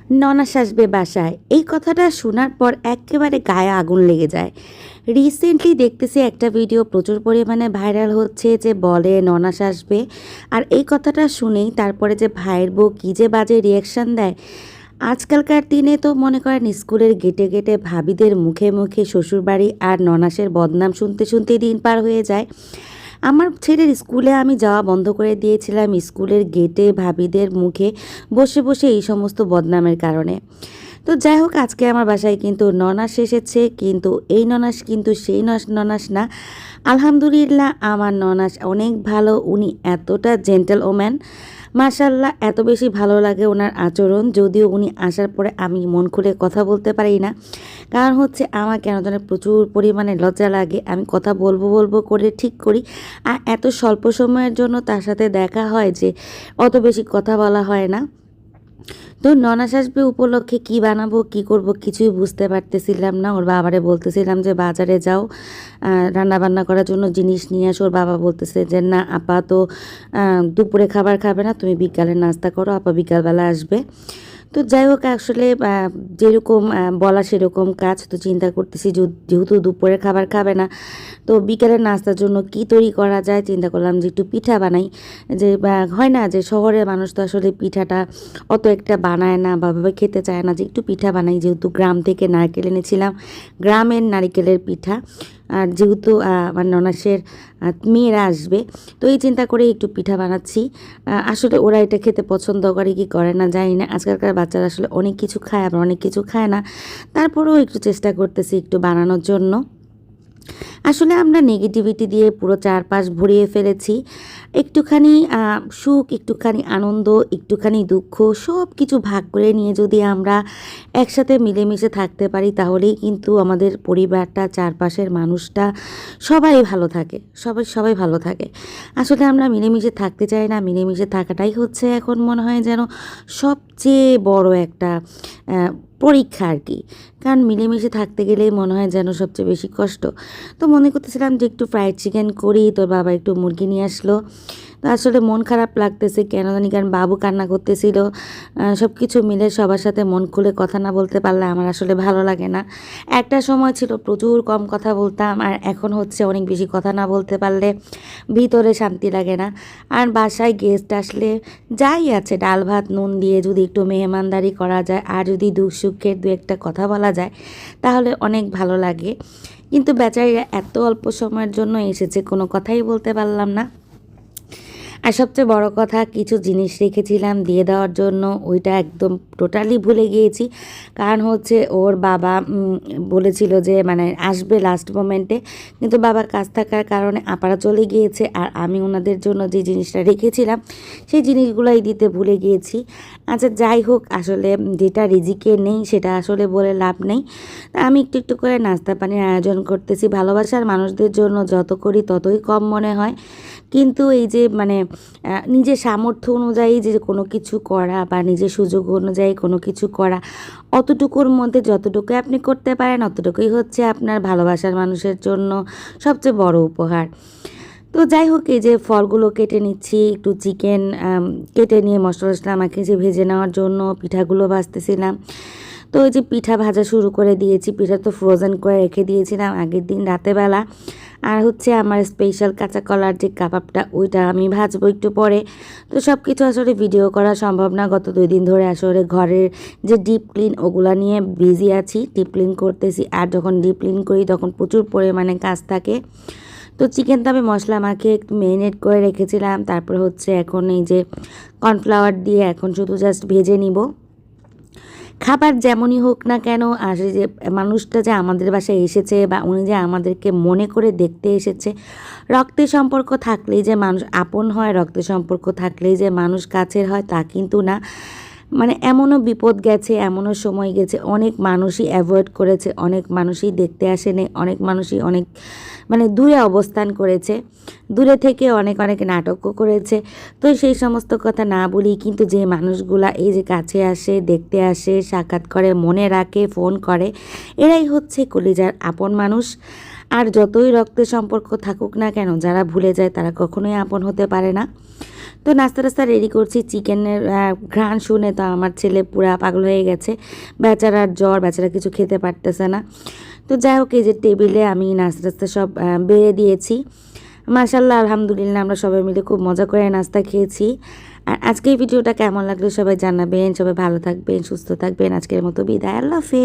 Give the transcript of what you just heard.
ননাস আসবে বাসায়, এই কথাটা শোনার পর একেবারে গায়ে আগুন লেগে যায়। রিসেন্টলি দেখতেছি একটা ভিডিও প্রচুর পরিমাণে ভাইরাল হচ্ছে যে বলে ননাস আসবে, আর এই কথাটা শুনেই তারপরে যে ভাইয়ের বউ কী যে বাজে রিয়াকশান দেয়। আজকালকার দিনে তো মনে করেন স্কুলের গেটে গেটে ভাবিদের মুখে মুখে শ্বশুরবাড়ি আর ননাসের বদনাম শুনতে শুনতে দিন পার হয়ে যায়। আমার ছেলের স্কুলে আমি যাওয়া বন্ধ করে দিয়েছিলাম স্কুলের গেটে ভাবিদের মুখে বসে বসে এই সমস্ত বদনামের কারণে। তো যাই হোক, আজকে আমার বাসায় কিন্তু ননাস এসেছে, কিন্তু এই ননাস কিন্তু সেই ননাস না। আলহামদুলিল্লাহ, আমার ননাস অনেক ভালো। উনি এতটা জেন্টেল ওম্যান, মাশাল্লাহ, এত বেশি ভালো লাগে ওনার আচরণ। যদিও উনি আসার পরে আমি মন খুলে কথা বলতে পারি না, কারণ হচ্ছে আমার কেন যেন প্রচুর পরিমাণে লজ্জা লাগে। আমি কথা বলবো বলবো করে ঠিক করি, আর এত স্বল্প সময়ের জন্য তার সাথে দেখা হয় যে অত বেশি কথা বলা হয় না। তো ননাস আসবে উপলক্ষে কি বানাবো কি করব কিছুই বুঝতে পারতেছিলাম না। ওর বাবারে বলতেছিলাম যে বাজারে যাও, রান্না বান্না করার জন্য জিনিস নিয়ে আসো। ওর বাবা বলতেছে যে না আপা তো দুপুরে খাবার খাবে না, তুমি বিকালে নাস্তা করো, আপা বিকালবেলা আসবে। তো যাই হোক, আসলে যেরকম বলা সেরকম কাজ। তো চিন্তা করতেছি যেহেতু দুপুরে খাবার খাবে না, তো বিকেলের নাস্তার জন্য কি তৈরি করা যায়। চিন্তা করলাম যে একটু পিঠা বানাই। যে হয় না যে শহরের মানুষ তো আসলে পিঠাটা অত একটা বানায় না বা ভাবে খেতে চায় না, যে একটু পিঠা বানাই। যেহেতু গ্রাম থেকে নারকেল এনেছিলাম, গ্রামের নারিকেলের পিঠা, আর যেহেতু আমার ননাসের মেয়েরা আসবে, তো এই চিন্তা করে একটু পিঠা বানাচ্ছি। আসলে ওরা এটা খেতে পছন্দ করে কি করে না জানি না। আজকালকার বাচ্চারা আসলে অনেক কিছু খায়, আবার অনেক কিছু খায় না। তারপরেও একটু চেষ্টা করতেছি একটু বানানোর জন্য। আসলে আমরা নেগেটিভিটি দিয়ে পুরো চারপাশ ভরিয়ে ফেলেছি। একটুখানি সুখ, একটুখানি আনন্দ, একটুখানি দুঃখ, সব কিছু ভাগ করে নিয়ে যদি আমরা একসাথে মিলেমিশে থাকতে পারি, তাহলেই কিন্তু আমাদের পরিবারটা, চারপাশের মানুষটা সবাই ভালো থাকে, সবাই ভালো থাকে। আসলে আমরা মিলেমিশে থাকতে চাই না। মিলেমিশে থাকাটাই হচ্ছে এখন মনে হয় যেন সবচেয়ে বড় একটা পরীক্ষা আর কি। কারণ মিলেমিশে থাকতে গেলেই মনে হয় যেন সবচেয়ে বেশি কষ্ট। তো মনে করতেছিলাম যে একটু ফ্রাইড চিকেন করি, তোর বাবা একটু মুরগি নিয়ে আসলো। তো আসলে মন খারাপ লাগতেছে কেন জানি, কারণ বাবু কান্না করতেছিল। সব কিছু মিলে সবার সাথে মন খুলে কথা না বলতে পারলে আমার আসলে ভালো লাগে না। একটা সময় ছিল প্রচুর কম কথা বলতাম, আর এখন হচ্ছে অনেক বেশি কথা না বলতে পারলে ভিতরে শান্তি লাগে না। আর বাসায় গেস্ট আসলে যাই আছে ডাল ভাত নুন দিয়ে যদি একটু মেহমানদারি করা যায়, আর যদি দুঃখ সুখের দু একটা কথা বলা যায়, তাহলে অনেক ভালো লাগে। কিন্তু বেচারিরা এত অল্প সময়ের জন্য এসেছে, কোনো কথাই বলতে পারলাম না। আর সবচেয়ে বড় কথা, কিছু জিনিস রেখেছিলাম দিয়ে দেওয়ার জন্য, ওইটা একদম টোটালি ভুলে গিয়েছি। কারণ হচ্ছে ওর বাবা বলেছিল যে মানে আসবে লাস্ট মোমেন্টে, কিন্তু বাবা কাজ থাকার কারণে আপারা চলে গিয়েছে, আর আমি ওনাদের জন্য যে জিনিসটা রেখেছিলাম সেই জিনিসগুলোই দিতে ভুলে গিয়েছি। আচ্ছা যাই হোক, আসলে যেটা রিজিকে নেই সেটা আসলে বলে লাভ নেই। তা আমি একটু একটু করে নাস্তা পানির আয়োজন করতেছি। ভালোবাসার মানুষদের জন্য যত করি ততই কম মনে হয়। কিন্তু এই যে মানে নিজের সামর্থ্য অনুযায়ী যে কোনো কিছু করা বা নিজের সুযোগ অনুযায়ী কোনো কিছু করা, অতটুকুর মধ্যে যতটুকু আপনি করতে পারেন অতটুকুই হচ্ছে আপনার ভালোবাসার মানুষের জন্য সবচেয়ে বড় উপহার। তো যাই হোক, এই যে ফলগুলো কেটে নিচ্ছি, একটু চিকেন কেটে নিয়ে মশলা আমাকে যে ভেজে নেওয়ার জন্য পিঠাগুলো ভাজতেছিলাম। তো ওই যে পিঠা ভাজা শুরু করে দিয়েছি। পিঠা তো ফ্রোজেন করে রেখে দিয়েছিলাম আগের দিন রাতেবেলা। আর হচ্ছে আমার স্পেশাল কাঁচা কলার যে কাবাবটা, ওইটা আমি ভাজবো একটু পরে। তো সব কিছু আসলে ভিডিও করা সম্ভব না। গত 2 দিন ধরে আসলে ঘরের যে ডিপ ক্লিন ওগুলা নিয়ে বিজি আছি, ডিপ ক্লিন করতেছি। আর যখন ডিপ ক্লিন করি তখন প্রচুর পরিমাণে কাজ থাকে। তো চিকেন তো আমি মশলা মাখিয়ে একটু মেরিনেট করে রেখেছিলাম। তারপর হচ্ছে এখন এই যে কর্নফ্লাওয়ার দিয়ে এখন শুধু জাস্ট ভেজে নিব। খাবার যেমনই হোক না কেন, আর যে মানুষটা যে আমাদের বাসায় এসেছে বা উনি যে আমাদেরকে মনে করে দেখতে এসেছে, রক্তের সম্পর্ক থাকলেই যে মানুষ আপন হয়, রক্তের সম্পর্ক থাকলেই যে মানুষ কাছের হয় তা কিন্তু না। মানে এমনও বিপদ গেছে, এমনও সময় গেছে, অনেক মানুষই অ্যাভয়েড করেছে, অনেক মানুষই দেখতে আসেনি, অনেক মানুষই অনেক মানে দূরে অবস্থান করেছে, দূরে থেকে অনেক অনেক নাটকও করেছে। তো সেই সমস্ত কথা না বলি, কিন্তু যে মানুষগুলা এই যে কাছে আসে, দেখতে আসে, সাক্ষাৎ করে, মনে রাখে, ফোন করে, এরাই হচ্ছে কলিজার আপন মানুষ। আর যতই রক্তের সম্পর্ক থাকুক না কেন, যারা ভুলে যায় তারা কখনোই আপন হতে পারে না। তো নাস্তা টাস্তা রেডি করছি, চিকেনের ঘ্রাণ শুনে তো আমার ছেলে পুরা পাগল হয়ে গেছে, বেচারার জ্বর, বেচারা কিছু খেতে পারতেছে না। তো যাই হোক, এই যে টেবিলে আমি নাস্তা টাস্তা সব বেড়ে দিয়েছি। মাশাআল্লাহ আলহামদুলিল্লাহ আমরা সবাই মিলে খুব মজা করে নাস্তা খেয়েছি। আর আজকে এই ভিডিওটা কেমন লাগলো সবাই জানাবেন। সবাই ভালো থাকবেন, সুস্থ থাকবেন। আজকের মতো বিদায়, আল্লাহ হাফেজ।